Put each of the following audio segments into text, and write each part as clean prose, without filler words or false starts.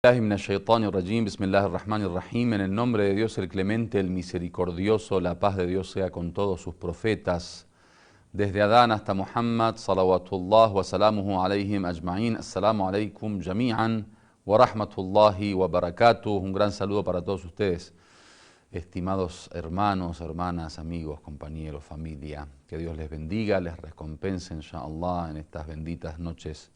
Bismillahirrahmanirrahim. En el nombre de Dios el Clemente, el Misericordioso, la paz de Dios sea con todos sus profetas, desde Adán hasta Muhammad, salawatullah wa salamuhu alayhim ajma'in. Assalamu alaikum jami'an wa rahmatullahi wa barakatuh. Un gran saludo para todos ustedes, estimados hermanos, hermanas, amigos, compañeros, familia. Que Dios les bendiga, les recompense, inshallah, en estas benditas noches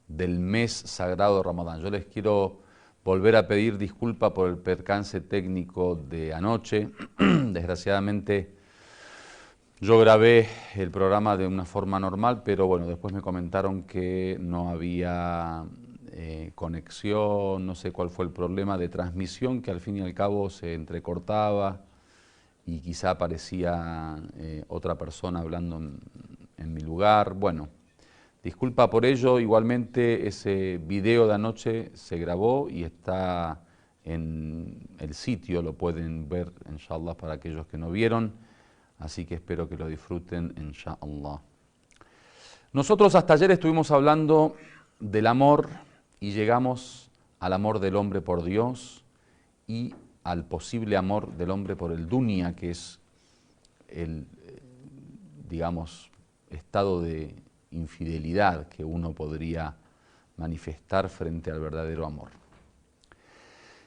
del mes sagrado de Ramadán. Yo les quiero volver a pedir disculpa por el percance técnico de anoche. Desgraciadamente yo grabé el programa de una forma normal, pero bueno, después me comentaron que no había conexión, no sé cuál fue el problema de transmisión, que al fin y al cabo se entrecortaba y quizá aparecía otra persona hablando en mi lugar. Bueno, disculpa por ello. Igualmente ese video de anoche se grabó y está en el sitio, lo pueden ver, inshallah, para aquellos que no vieron, así que espero que lo disfruten, inshallah. Nosotros hasta ayer estuvimos hablando del amor y llegamos al amor del hombre por Dios y al posible amor del hombre por el dunya, que es el, digamos, estado de infidelidad que uno podría manifestar frente al verdadero amor.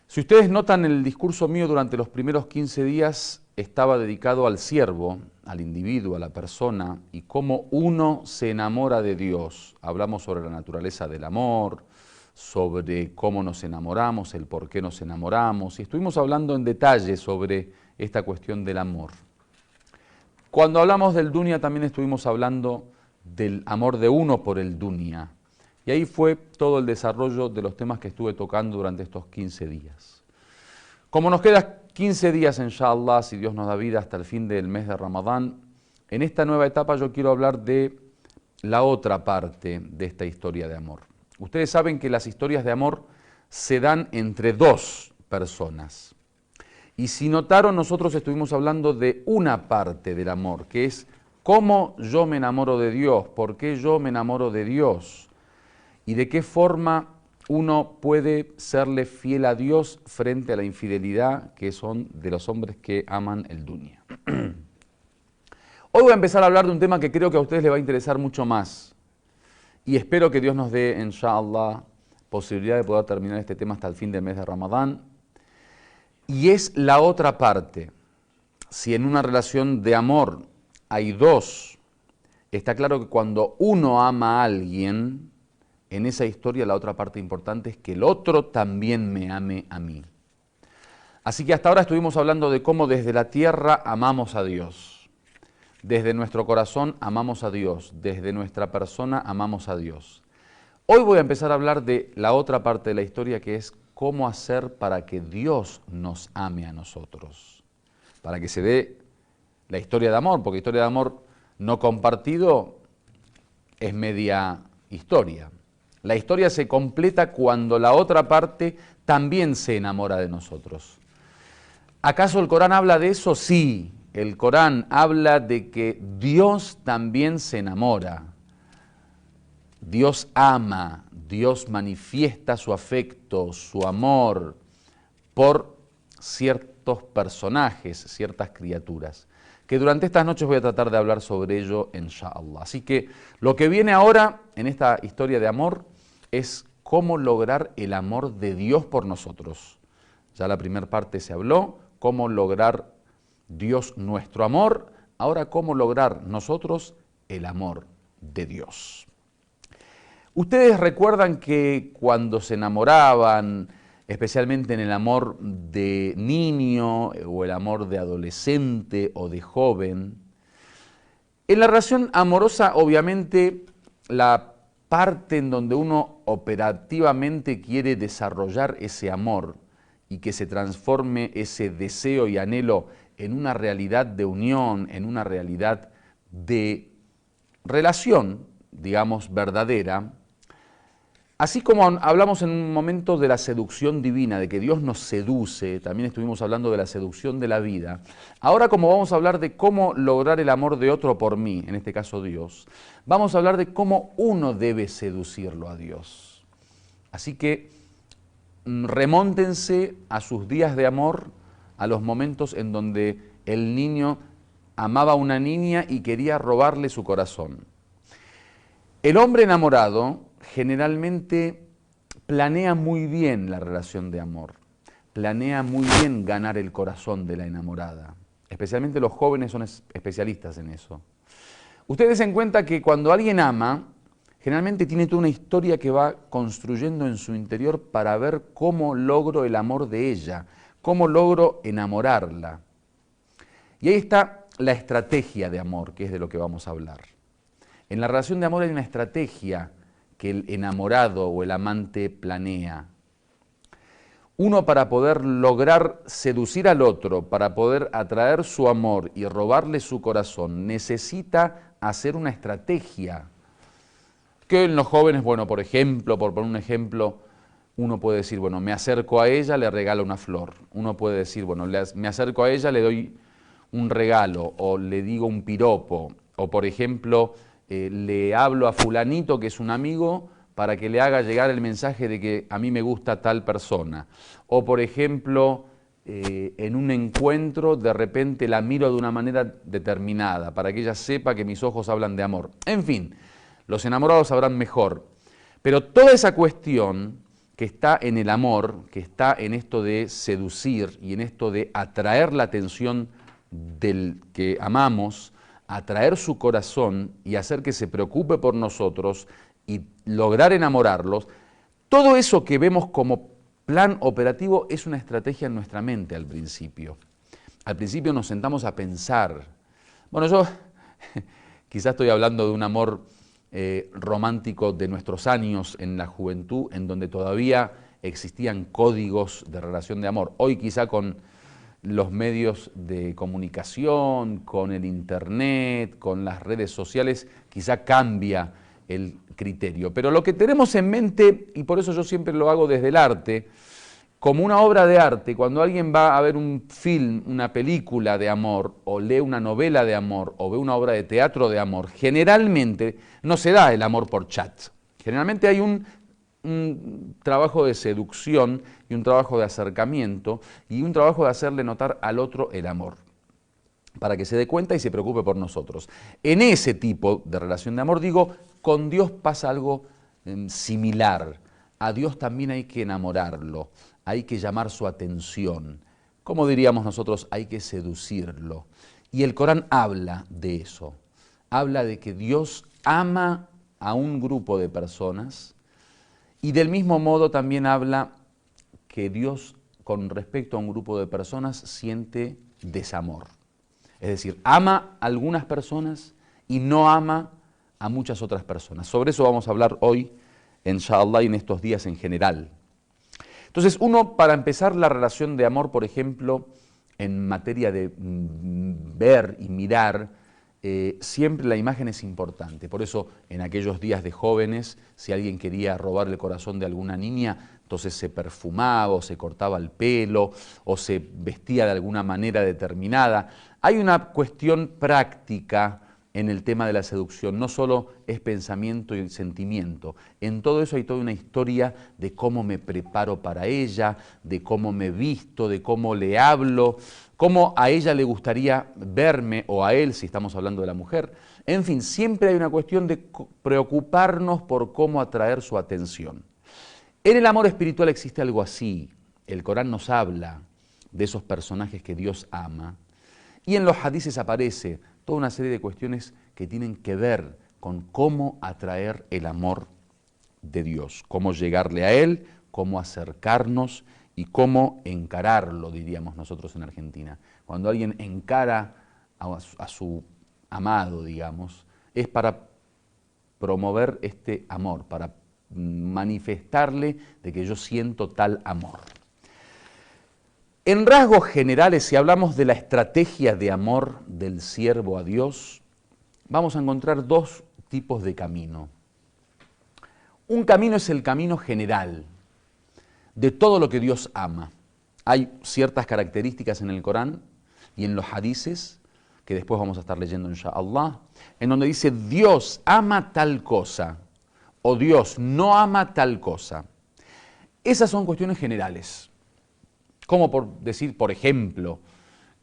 Si ustedes notan, el discurso mío durante los primeros 15 días estaba dedicado al siervo, al individuo, a la persona, y cómo uno se enamora de Dios. Hablamos sobre la naturaleza del amor, sobre cómo nos enamoramos, el por qué nos enamoramos, y estuvimos hablando en detalle sobre esta cuestión del amor. Cuando hablamos del dunya también estuvimos hablando del amor de uno por el dunya. Y ahí fue todo el desarrollo de los temas que estuve tocando durante estos 15 días. Como nos quedan 15 días, inshallah, si Dios nos da vida hasta el fin del mes de Ramadán, en esta nueva etapa yo quiero hablar de la otra parte de esta historia de amor. Ustedes saben que las historias de amor se dan entre dos personas. Y si notaron, nosotros estuvimos hablando de una parte del amor, que es cómo yo me enamoro de Dios, por qué yo me enamoro de Dios y de qué forma uno puede serle fiel a Dios frente a la infidelidad que son de los hombres que aman el dunya. Hoy voy a empezar a hablar de un tema que creo que a ustedes les va a interesar mucho más y espero que Dios nos dé, inshallah, posibilidad de poder terminar este tema hasta el fin del mes de Ramadán, y es la otra parte. Si en una relación de amor hay dos, está claro que cuando uno ama a alguien, en esa historia la otra parte importante es que el otro también me ame a mí. Así que hasta ahora estuvimos hablando de cómo desde la tierra amamos a Dios, desde nuestro corazón amamos a Dios, desde nuestra persona amamos a Dios. Hoy voy a empezar a hablar de la otra parte de la historia, que es cómo hacer para que Dios nos ame a nosotros, para que se dé la historia de amor, porque historia de amor no compartido es media historia. La historia se completa cuando la otra parte también se enamora de nosotros. ¿Acaso el Corán habla de eso? Sí, el Corán habla de que Dios también se enamora. Dios ama, Dios manifiesta su afecto, su amor por ciertos personajes, ciertas criaturas, que durante estas noches voy a tratar de hablar sobre ello, inshallah. Así que lo que viene ahora en esta historia de amor es cómo lograr el amor de Dios por nosotros. Ya la primera parte se habló, cómo lograr Dios nuestro amor, ahora cómo lograr nosotros el amor de Dios. Ustedes recuerdan que cuando se enamoraban, especialmente en el amor de niño o el amor de adolescente o de joven, en la relación amorosa, obviamente, la parte en donde uno operativamente quiere desarrollar ese amor y que se transforme ese deseo y anhelo en una realidad de unión, en una realidad de relación, digamos, verdadera. Así como hablamos en un momento de la seducción divina, de que Dios nos seduce, también estuvimos hablando de la seducción de la vida. Ahora, como vamos a hablar de cómo lograr el amor de otro por mí, en este caso Dios, vamos a hablar de cómo uno debe seducirlo a Dios. Así que remóntense a sus días de amor, a los momentos en donde el niño amaba a una niña y quería robarle su corazón. El hombre enamorado generalmente planea muy bien la relación de amor, planea muy bien ganar el corazón de la enamorada. Especialmente los jóvenes son especialistas en eso. Ustedes se den cuenta que cuando alguien ama, generalmente tiene toda una historia que va construyendo en su interior para ver cómo logro el amor de ella, cómo logro enamorarla. Y ahí está la estrategia de amor, que es de lo que vamos a hablar. En la relación de amor hay una estrategia que el enamorado o el amante planea. Uno, para poder lograr seducir al otro, para poder atraer su amor y robarle su corazón, necesita hacer una estrategia. Que en los jóvenes, bueno, por ejemplo, por poner un ejemplo, uno puede decir, bueno, me acerco a ella, le regalo una flor. Uno puede decir, bueno, me acerco a ella, le doy un regalo, o le digo un piropo, o por ejemplo, le hablo a fulanito, que es un amigo, para que le haga llegar el mensaje de que a mí me gusta tal persona. O por ejemplo, en un encuentro, de repente la miro de una manera determinada, para que ella sepa que mis ojos hablan de amor. En fin, los enamorados sabrán mejor. Pero toda esa cuestión que está en el amor, que está en esto de seducir y en esto de atraer la atención del que amamos, atraer su corazón y hacer que se preocupe por nosotros y lograr enamorarlos, todo eso que vemos como plan operativo es una estrategia en nuestra mente al principio. Al principio nos sentamos a pensar. Bueno, yo quizás estoy hablando de un amor romántico de nuestros años en la juventud, en donde todavía existían códigos de relación de amor. Hoy quizá con los medios de comunicación, con el internet, con las redes sociales, quizá cambia el criterio. Pero lo que tenemos en mente, y por eso yo siempre lo hago desde el arte, como una obra de arte, cuando alguien va a ver un film, una película de amor, o lee una novela de amor, o ve una obra de teatro de amor, generalmente no se da el amor por chat. Generalmente hay un trabajo de seducción y un trabajo de acercamiento y un trabajo de hacerle notar al otro el amor, para que se dé cuenta y se preocupe por nosotros. En ese tipo de relación de amor, digo, con Dios pasa algo similar. A Dios también hay que enamorarlo, hay que llamar su atención. Como diríamos nosotros, hay que seducirlo. Y el Corán habla de eso. Habla de que Dios ama a un grupo de personas y del mismo modo también habla que Dios, con respecto a un grupo de personas, siente desamor. Es decir, ama a algunas personas y no ama a muchas otras personas. Sobre eso vamos a hablar hoy, inshallah, y en estos días en general. Entonces, uno, para empezar la relación de amor, por ejemplo, en materia de ver y mirar, siempre la imagen es importante. Por eso, en aquellos días de jóvenes, si alguien quería robar el corazón de alguna niña, entonces se perfumaba o se cortaba el pelo o se vestía de alguna manera determinada. Hay una cuestión práctica en el tema de la seducción, no solo es pensamiento y sentimiento. En todo eso hay toda una historia de cómo me preparo para ella, de cómo me visto, de cómo le hablo, cómo a ella le gustaría verme o a él, si estamos hablando de la mujer. En fin, siempre hay una cuestión de preocuparnos por cómo atraer su atención. En el amor espiritual existe algo así. El Corán nos habla de esos personajes que Dios ama y en los hadices aparece toda una serie de cuestiones que tienen que ver con cómo atraer el amor de Dios, cómo llegarle a Él, cómo acercarnos y cómo encararlo, diríamos nosotros en Argentina. Cuando alguien encara a su amado, digamos, es para promover este amor, para manifestarle de que yo siento tal amor. En rasgos generales, si hablamos de la estrategia de amor del siervo a Dios, vamos a encontrar dos tipos de camino. Un camino es el camino general de todo lo que Dios ama. Hay ciertas características en el Corán y en los hadices, que después vamos a estar leyendo inshallah, en donde dice Dios ama tal cosa o Dios no ama tal cosa. Esas son cuestiones generales. Como por decir, por ejemplo,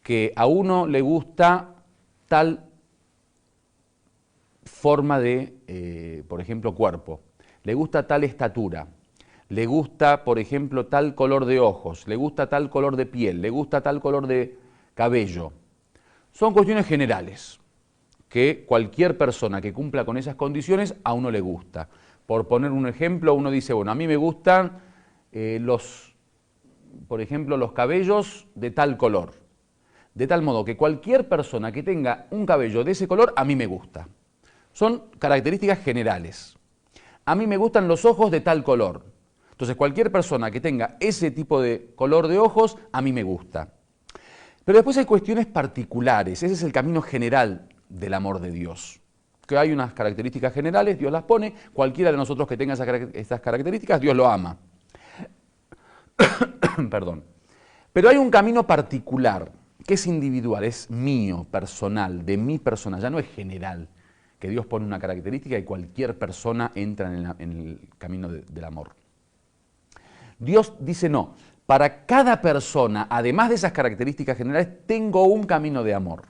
que a uno le gusta tal forma de, por ejemplo, cuerpo, le gusta tal estatura, le gusta, por ejemplo, tal color de ojos, le gusta tal color de piel, le gusta tal color de cabello. Son cuestiones generales que cualquier persona que cumpla con esas condiciones a uno le gusta. Por poner un ejemplo, uno dice, bueno, a mí me gustan por ejemplo, los cabellos de tal color. De tal modo que cualquier persona que tenga un cabello de ese color, a mí me gusta. Son características generales. A mí me gustan los ojos de tal color. Entonces, cualquier persona que tenga ese tipo de color de ojos, a mí me gusta. Pero después hay cuestiones particulares. Ese es el camino general del amor de Dios. Que hay unas características generales, Dios las pone. Cualquiera de nosotros que tenga esas características, Dios lo ama. Perdón. Pero hay un camino particular, que es individual, es mío, personal, de mi persona, ya no es general, que Dios pone una característica y cualquier persona entra en el camino del amor. Dios dice no, para cada persona, además de esas características generales, tengo un camino de amor.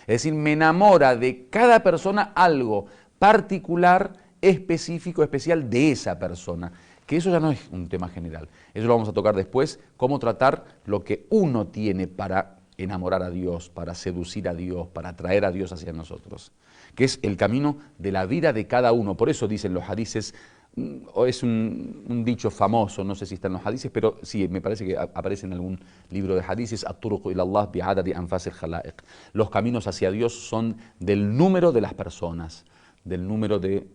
Es decir, me enamora de cada persona algo particular, específico, especial de esa persona. Que eso ya no es un tema general. Eso lo vamos a tocar después, cómo tratar lo que uno tiene para enamorar a Dios, para seducir a Dios, para atraer a Dios hacia nosotros. Que es el camino de la vida de cada uno. Por eso dicen los hadices, o es un dicho famoso, no sé si está en los hadices, pero sí, me parece que aparece en algún libro de hadices, at-turuqu ila Allah bi'adadi anfas al-khalaiq. Los caminos hacia Dios son del número de las personas, del número de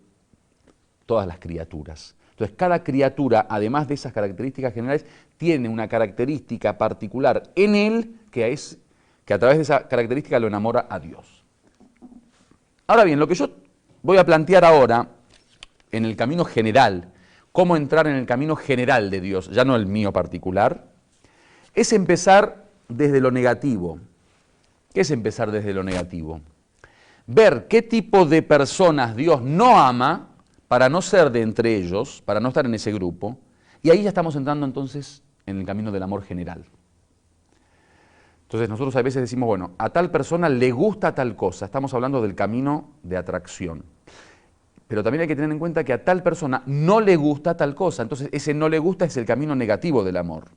todas las criaturas. Entonces, cada criatura, además de esas características generales, tiene una característica particular en él que a través de esa característica lo enamora a Dios. Ahora bien, lo que yo voy a plantear ahora en el camino general, cómo entrar en el camino general de Dios, ya no el mío particular, es empezar desde lo negativo. ¿Qué es empezar desde lo negativo? Ver qué tipo de personas Dios no ama, para no ser de entre ellos, para no estar en ese grupo, y ahí ya estamos entrando entonces en el camino del amor general. Entonces nosotros a veces decimos, bueno, a tal persona le gusta tal cosa, estamos hablando del camino de atracción. Pero también hay que tener en cuenta que a tal persona no le gusta tal cosa, entonces ese no le gusta es el camino negativo del amor.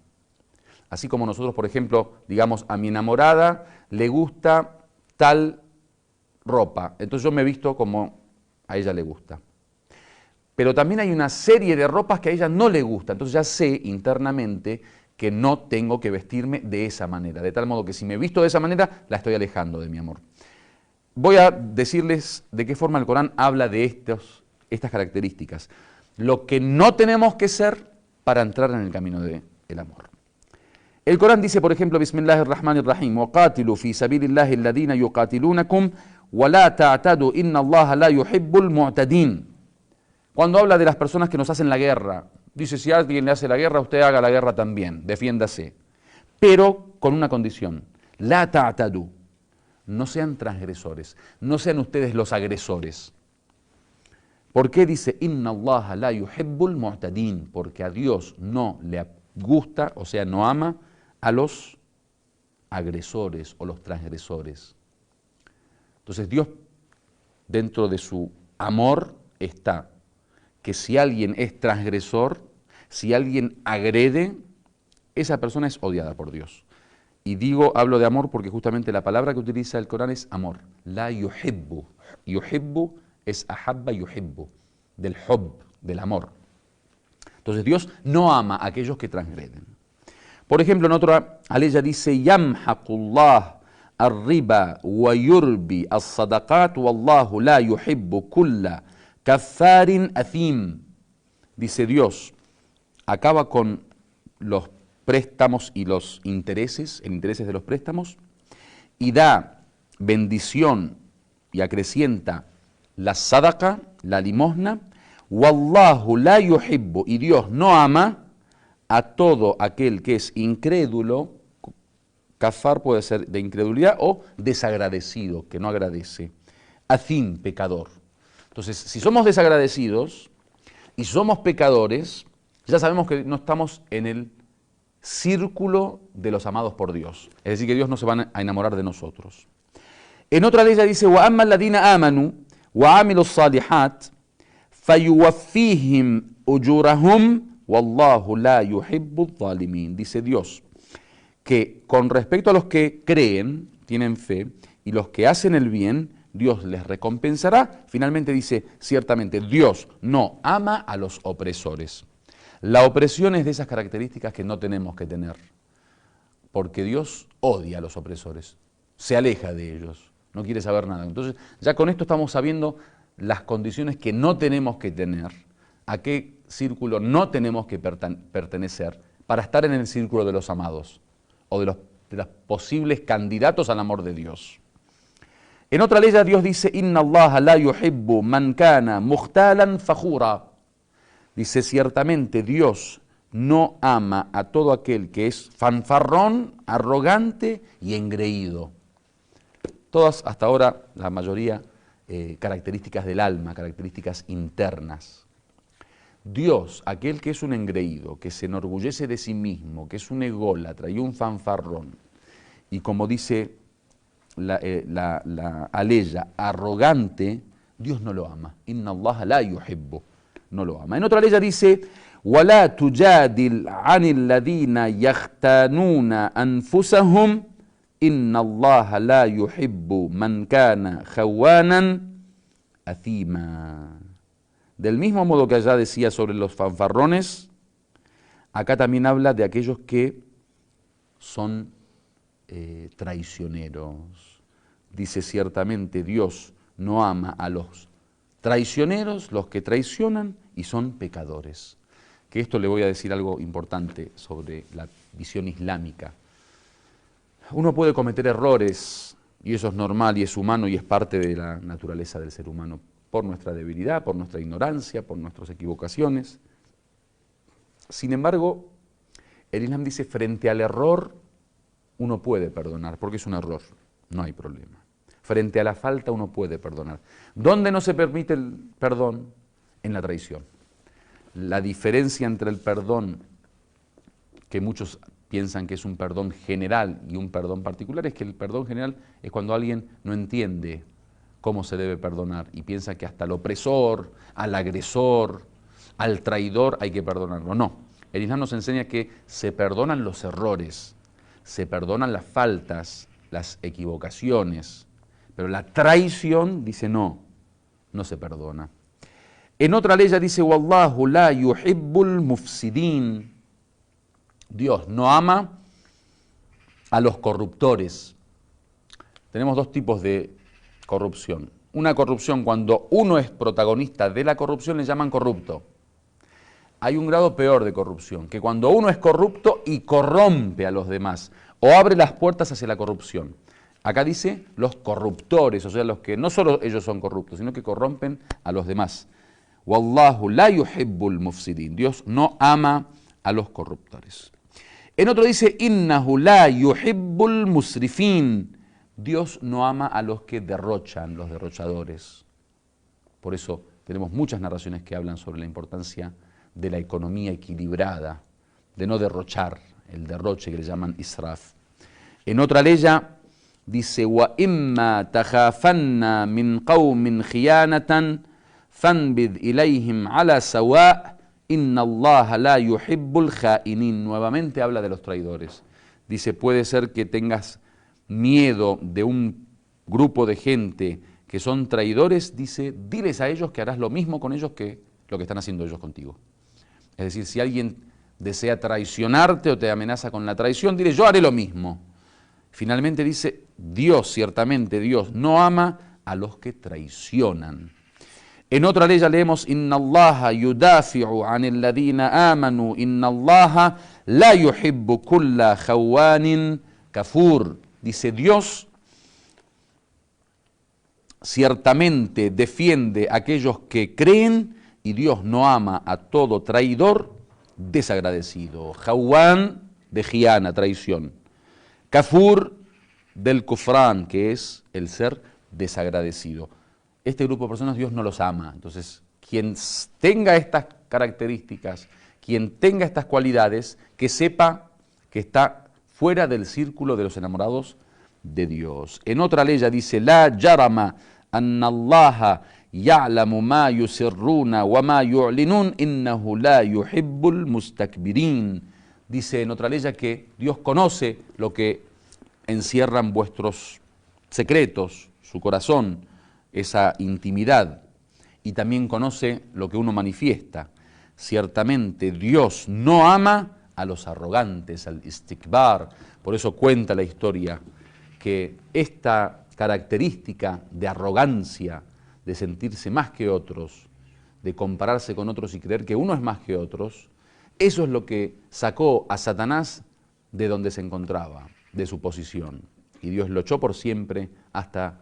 Así como nosotros, por ejemplo, digamos, a mi enamorada le gusta tal ropa, entonces yo me visto como a ella le gusta. Pero también hay una serie de ropas que a ella no le gusta, entonces ya sé internamente que no tengo que vestirme de esa manera, de tal modo que si me visto de esa manera, la estoy alejando de mi amor. Voy a decirles de qué forma el Corán habla de estas características, lo que no tenemos que ser para entrar en el camino del amor. El Corán dice, por ejemplo, Bismillahirrahmanirrahim, وَقَاتِلُوا فِي سَبِيلِ اللَّهِ الَّذِينَ يُقَاتِلُونَكُمْ وَلَا تَعْتَدُوا إِنَّ اللَّهَ لَا يُحِبُّ الْمُعْتَدِينَ. Cuando habla de las personas que nos hacen la guerra, dice, si alguien le hace la guerra, usted haga la guerra también, defiéndase. Pero con una condición, la ta'tadu, no sean transgresores, no sean ustedes los agresores. ¿Por qué dice, inna Allah la yuhibbul mu'tadin? Porque a Dios no le gusta, o sea, no ama a los agresores o los transgresores. Entonces Dios, dentro de su amor, está que si alguien es transgresor, si alguien agrede, esa persona es odiada por Dios. Y hablo de amor porque justamente la palabra que utiliza el Corán es amor. La yuhibbu. Yuhibbu es ahabba yuhibbu, del hubb, del amor. Entonces Dios no ama a aquellos que transgreden. Por ejemplo, en otra aleya dice, yamhaqullah ar-riba wa yurbi as-sadaqat wallahu la yuhibbu kulla Kafarin athim. Dice Dios, acaba con los préstamos y los intereses, el interés de los préstamos, y da bendición y acrecienta la sadaqa, la limosna, wallahu la yuhibbu, y Dios no ama a todo aquel que es incrédulo. Kafar puede ser de incredulidad o desagradecido, que no agradece. Athim, pecador. Entonces, si somos desagradecidos y somos pecadores, ya sabemos que no estamos en el círculo de los amados por Dios. Es decir, que Dios no se va a enamorar de nosotros. En otra ley dice, وَأَمَّا الَّذِينَ آمَنُوا وَعَمِلُوا الصَّالِحَاتِ فَيُوَفِّيهِمْ أُجُورَهُمْ وَاللَّهُ لَا يُحِبُّ الظَّالِمِينَ. Dice Dios que con respecto a los que creen, tienen fe, y los que hacen el bien, Dios les recompensará. Finalmente dice, ciertamente, Dios no ama a los opresores. La opresión es de esas características que no tenemos que tener, porque Dios odia a los opresores, se aleja de ellos, no quiere saber nada. Entonces, ya con esto estamos sabiendo las condiciones que no tenemos que tener, a qué círculo no tenemos que pertenecer para estar en el círculo de los amados o de los posibles candidatos al amor de Dios. En otra ley Dios dice, Inna Allah la yuhibbu man kana mukhtalan fakhura. Dice, ciertamente Dios no ama a todo aquel que es fanfarrón, arrogante y engreído. Todas hasta ahora, la mayoría, características del alma, características internas. Dios, aquel que es un engreído, que se enorgullece de sí mismo, que es un ególatra y un fanfarrón, y como dice la aleya, arrogante, Dios no lo ama. Inna Allah la yuhibbu. No lo ama. En otra ley dice, وَلَا تُجَادِلْ عَنِ الَّذِينَ يَخْتَانُونَ أَنفُسَهُمْ إِنَّ اللَّهَ لَا يُحِبُّ مَنْ كَانَ خَوَّانًا أَثِيمًا. Del mismo modo que allá decía sobre los fanfarrones, acá también habla de aquellos que son traicioneros. Dice, ciertamente Dios no ama a los traicioneros, los que traicionan y son pecadores. Que esto le voy a decir algo importante sobre la visión islámica. Uno puede cometer errores, y eso es normal y es humano y es parte de la naturaleza del ser humano, por nuestra debilidad, por nuestra ignorancia, por nuestras equivocaciones. Sin embargo, el Islam dice, frente al error, uno puede perdonar, porque es un error, no hay problema. Frente a la falta uno puede perdonar. ¿Dónde no se permite el perdón? En la traición. La diferencia entre el perdón, que muchos piensan que es un perdón general y un perdón particular, es que el perdón general es cuando alguien no entiende cómo se debe perdonar y piensa que hasta al opresor, al agresor, al traidor hay que perdonarlo. No, el Islam nos enseña que se perdonan los errores, se perdonan las faltas, las equivocaciones, pero la traición, dice, no se perdona. En otra ley dice, Wallahu la yuhibbul mufsidin. Dios no ama a los corruptores. Tenemos dos tipos de corrupción. Una corrupción cuando uno es protagonista de la corrupción le llaman corrupto. Hay un grado peor de corrupción, que cuando uno es corrupto y corrompe a los demás o abre las puertas hacia la corrupción. Acá dice los corruptores, o sea, los que no solo ellos son corruptos, sino que corrompen a los demás. Wallahu la yuhibbul mufsidin. Dios no ama a los corruptores. En otro dice, innahu la yuhibbul musrifin. Dios no ama a los que derrochan, los derrochadores. Por eso tenemos muchas narraciones que hablan sobre la importancia de la economía equilibrada, de no derrochar, el derroche que le llaman israf. En otra ley dice, وَإِمَّا تَخَافَنَّ مِنْ قَوْمٍ خِيَانَةً فَانْبِذْ إِلَيْهِمْ عَلَى سَوَاءٍ إِنَّ اللَّهَ لَا يُحِبُّ الْخَائِنِينَ. Nuevamente habla de los traidores. Dice, puede ser que tengas miedo de un grupo de gente que son traidores, dice, diles a ellos que harás lo mismo con ellos que lo que están haciendo ellos contigo. Es decir, si alguien desea traicionarte o te amenaza con la traición, dile, yo haré lo mismo. Finalmente dice, Dios, ciertamente Dios, no ama a los que traicionan. En otra ley ya leemos, Inna Allaha yudafi'u anil ladina amanu, Inna Allaha la yuhibbu kulla khawanin kafur. Dice, Dios ciertamente defiende a aquellos que creen y Dios no ama a todo traidor desagradecido. Khawan de Giana, traición. Kafur del kufrán, que es el ser desagradecido. Este grupo de personas Dios no los ama. Entonces, quien tenga estas características, quien tenga estas cualidades, que sepa que está fuera del círculo de los enamorados de Dios. En otra ley dice, la yarama anna Allaha ya'lamu ma yusirruna wa ma yu'linun innahu la yuhibbul mustakbirin. Dice en otra ley que Dios conoce lo que encierran vuestros secretos, su corazón, esa intimidad, y también conoce lo que uno manifiesta. Ciertamente Dios no ama a los arrogantes, al istikbar. Por eso cuenta la historia que esta característica de arrogancia, de sentirse más que otros, de compararse con otros y creer que uno es más que otros, eso es lo que sacó a Satanás de donde se encontraba, de su posición. Y Dios lo echó por siempre hasta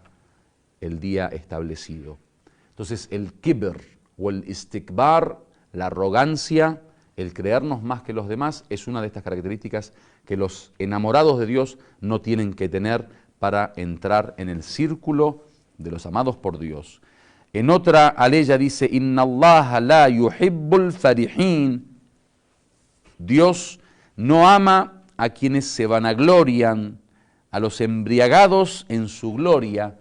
el día establecido. Entonces el kibr o el istikbar, la arrogancia, el creernos más que los demás, es una de estas características que los enamorados de Dios no tienen que tener para entrar en el círculo de los amados por Dios. En otra aleya dice, Inna Allaha la yuhibbul farihin. Dios no ama a quienes se vanaglorian, a los embriagados en su gloria.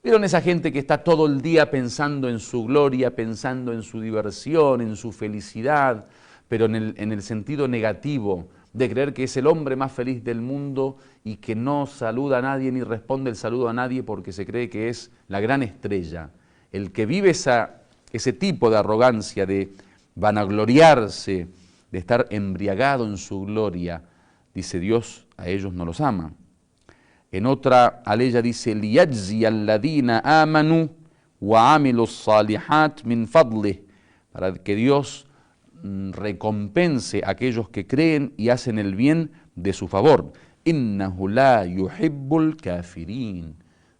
¿Vieron esa gente que está todo el día pensando en su gloria, pensando en su diversión, en su felicidad, pero en el sentido negativo de creer que es el hombre más feliz del mundo y que no saluda a nadie ni responde el saludo a nadie porque se cree que es la gran estrella? El que vive ese tipo de arrogancia, de vanagloriarse, de estar embriagado en su gloria, dice Dios, a ellos no los ama. En otra aleya dice, liyajzi alladina amanu wa amilu salihat min fadlih, para que Dios recompense a aquellos que creen y hacen el bien de su favor. Innahu la yuhibbul kafirin.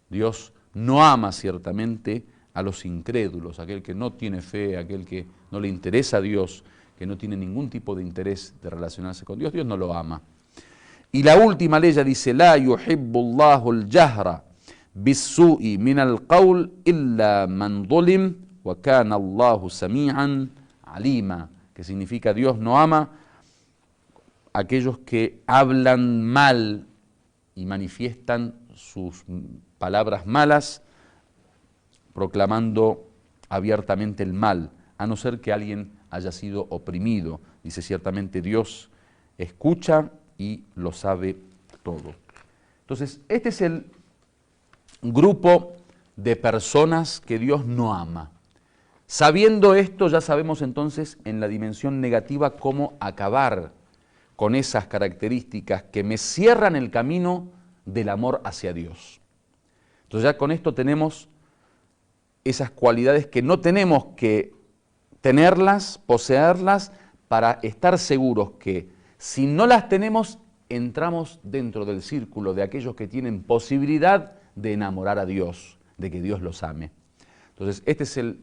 Dios no ama ciertamente a los incrédulos, aquel que no tiene fe, aquel que no le interesa a Dios, que no tiene ningún tipo de interés de relacionarse con Dios, Dios no lo ama. Y la última ley dice, la yuhibbullahu al-jahra bis-su'i min al-qawl illa man zulim wa kana Allahu sami'an alima, que significa Dios no ama a aquellos que hablan mal y manifiestan sus palabras malas proclamando abiertamente el mal, a no ser que alguien haya sido oprimido. Dice, ciertamente Dios escucha y lo sabe todo. Entonces, este es el grupo de personas que Dios no ama. Sabiendo esto, ya sabemos entonces en la dimensión negativa cómo acabar con esas características que me cierran el camino del amor hacia Dios. Entonces ya con esto tenemos esas cualidades que no tenemos que tenerlas, poseerlas, para estar seguros que si no las tenemos, entramos dentro del círculo de aquellos que tienen posibilidad de enamorar a Dios, de que Dios los ame. Entonces, este es el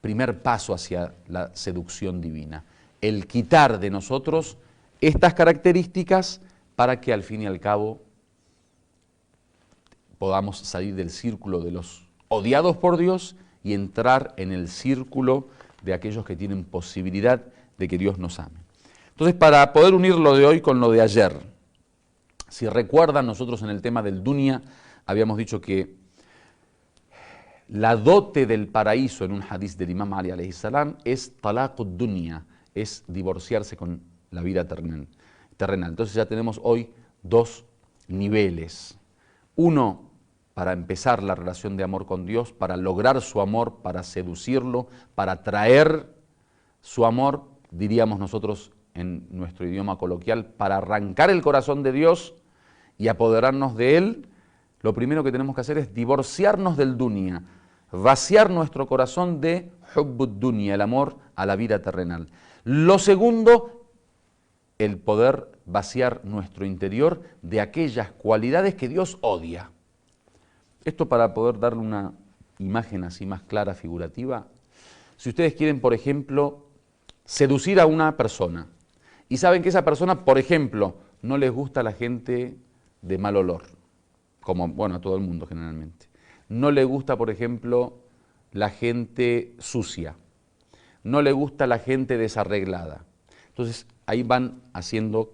primer paso hacia la seducción divina, el quitar de nosotros estas características para que al fin y al cabo podamos salir del círculo de los odiados por Dios y entrar en el círculo de aquellos que tienen posibilidad de que Dios nos ame. Entonces, para poder unir lo de hoy con lo de ayer, si recuerdan, nosotros en el tema del dunya habíamos dicho que la dote del paraíso en un hadiz del Imam Ali alayhi salam es talaqud dunya, es divorciarse con la vida terrenal. Entonces ya tenemos hoy dos niveles. Uno, para empezar la relación de amor con Dios, para lograr su amor, para seducirlo, para traer su amor, diríamos nosotros en nuestro idioma coloquial, para arrancar el corazón de Dios y apoderarnos de Él. Lo primero que tenemos que hacer es divorciarnos del dunya, vaciar nuestro corazón de hubbud dunya, el amor a la vida terrenal. Lo segundo, el poder vaciar nuestro interior de aquellas cualidades que Dios odia. Esto para poder darle una imagen así más clara, figurativa. Si ustedes quieren, por ejemplo, seducir a una persona y saben que esa persona, por ejemplo, no les gusta a la gente de mal olor, como, bueno, a todo el mundo generalmente. No le gusta, por ejemplo, la gente sucia. No le gusta la gente desarreglada. Entonces ahí van haciendo,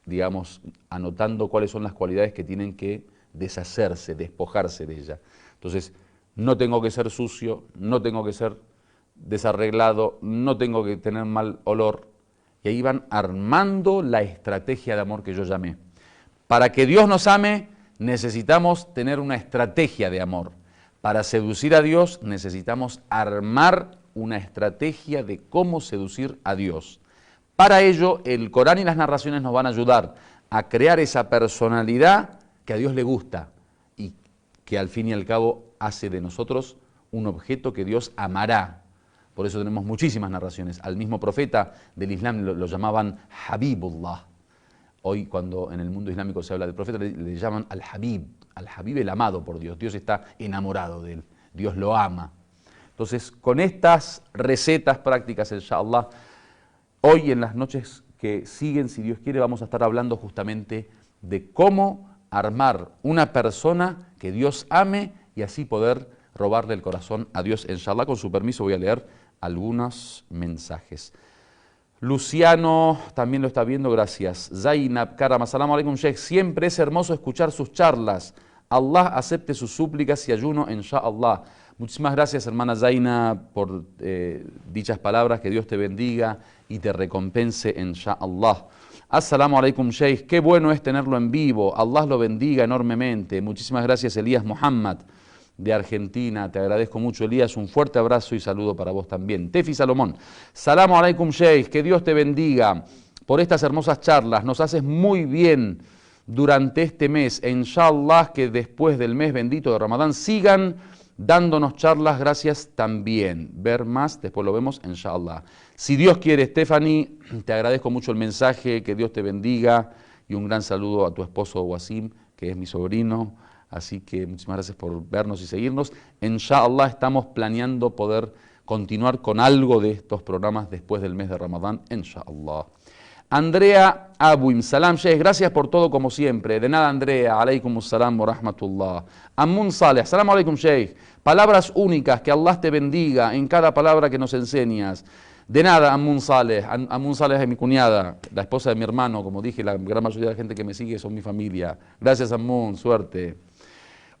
digamos, anotando cuáles son las cualidades que tienen que deshacerse, despojarse de ella. Entonces, no tengo que ser sucio, no tengo que ser desarreglado, no tengo que tener mal olor. Y ahí van armando la estrategia de amor que yo llamé. Para que Dios nos ame, necesitamos tener una estrategia de amor. Para seducir a Dios, necesitamos armar una estrategia de cómo seducir a Dios. Para ello, el Corán y las narraciones nos van a ayudar a crear esa personalidad que a Dios le gusta y que al fin y al cabo hace de nosotros un objeto que Dios amará. Por eso tenemos muchísimas narraciones. Al mismo profeta del Islam lo llamaban Habibullah. Hoy cuando en el mundo islámico se habla del profeta le llaman al-Habib el amado por Dios. Dios está enamorado de él, Dios lo ama. Entonces con estas recetas prácticas, inshallah, hoy en las noches que siguen, si Dios quiere, vamos a estar hablando justamente de cómo armar una persona que Dios ame y así poder robarle el corazón a Dios. Inshallah, con su permiso voy a leer algunos mensajes. Luciano también lo está viendo, gracias. Zainab Karam, asalamu alaikum Sheikh, siempre es hermoso escuchar sus charlas. Allah acepte sus súplicas y ayuno, inshallah. Muchísimas gracias, hermana Zainab, por dichas palabras. Que Dios te bendiga y te recompense, inshallah. Assalamu alaikum Sheikh, qué bueno es tenerlo en vivo. Allah lo bendiga enormemente. Muchísimas gracias, Elías Muhammad, de Argentina. Te agradezco mucho, Elías. Un fuerte abrazo y saludo para vos también. Tefi Salomón, salamu alaikum Sheikh, que Dios te bendiga por estas hermosas charlas. Nos haces muy bien durante este mes. Inshallah que después del mes bendito de Ramadán sigan dándonos charlas. Gracias también. Ver más, después lo vemos, inshallah. Si Dios quiere, Stephanie, te agradezco mucho el mensaje. Que Dios te bendiga y un gran saludo a tu esposo Wasim, que es mi sobrino. Así que muchísimas gracias por vernos y seguirnos. Inshallah estamos planeando poder continuar con algo de estos programas después del mes de Ramadán. Inshallah. Andrea Abuim, salam Sheikh, gracias por todo como siempre. De nada, Andrea, alaikum salam wa rahmatullah. Amun Saleh, salam alaikum Sheikh. Palabras únicas, que Allah te bendiga en cada palabra que nos enseñas. De nada, Amun Saleh. Amun Saleh es mi cuñada, la esposa de mi hermano. Como dije, la gran mayoría de la gente que me sigue son mi familia. Gracias, Amun, suerte.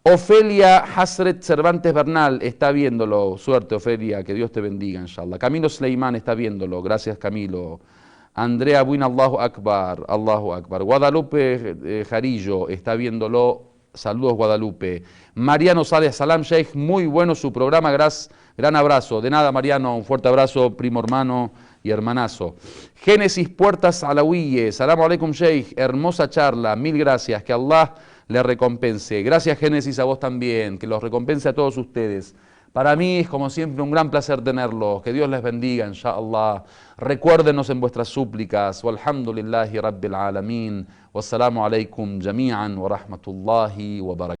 Ofelia Hasret Cervantes Bernal está viéndolo. Suerte, Ofelia, que Dios te bendiga, inshallah. Camilo Sleiman está viéndolo. Gracias, Camilo. Andrea Buin, Allahu Akbar, Allahu Akbar. Guadalupe Jarillo está viéndolo. Saludos, Guadalupe. Mariano Saleh, salam Sheikh, muy bueno su programa, gran abrazo. De nada, Mariano, un fuerte abrazo, primo hermano y hermanazo. Génesis Puertas Alawiye, salam alaikum Sheikh, hermosa charla, mil gracias, que Allah le recompense. Gracias, Génesis, a vos también, que los recompense a todos ustedes. Para mí es como siempre un gran placer tenerlos. Que Dios les bendiga, inshallah. Recuérdenos en vuestras súplicas. Walhamdulillahi Rabbil Alamin. Wassalamu alaikum jami'an wa rahmatullahi wa barakatuh.